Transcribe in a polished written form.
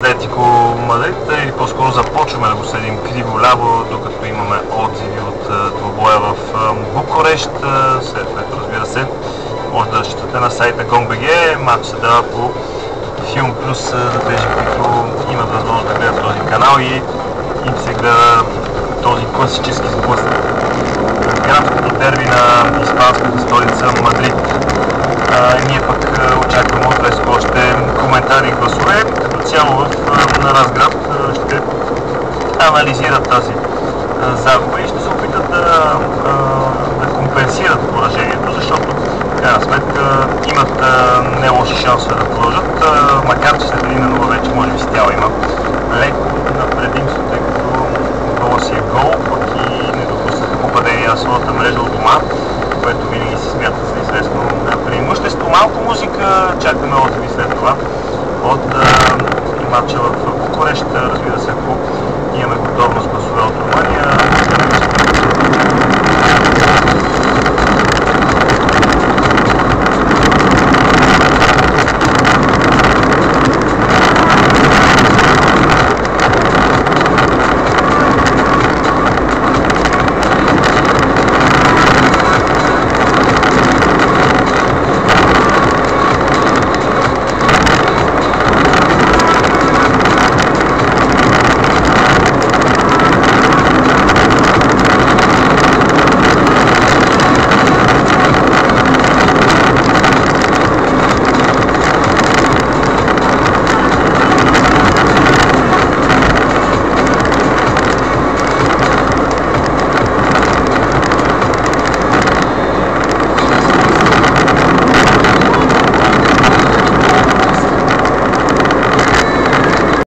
Атлетико Мадрид, или по-скоро започваме да го следим криво-ляво, докато имаме отзиви от двубоя в Букурещ. След което, разбира се, може да разчитате на сайта Gong.bg. Матч се дава по Филм Плюс за тези, които имат възможност да гледат този канал и им се гледа този класически сблъсък. Грандското дерби на испанската столица Мадрид. Ние пък очакваме от Леско още коментари и гласове. Като цяло на Разград ще анализират тази загуба и ще се опитат да компенсират поражението, защото в крайна сметка имат не лоши шансове да продължат, макар че след 1-0 вече може би Стяла има леко на предимство, тъй като гола си е гол, пък и не допуснаха попадения на своята мрежа от дома, което винаги се смята за известно преимущество. Малко музика, чакаме отзиви след това от матча в Букурещ, разбира се, ако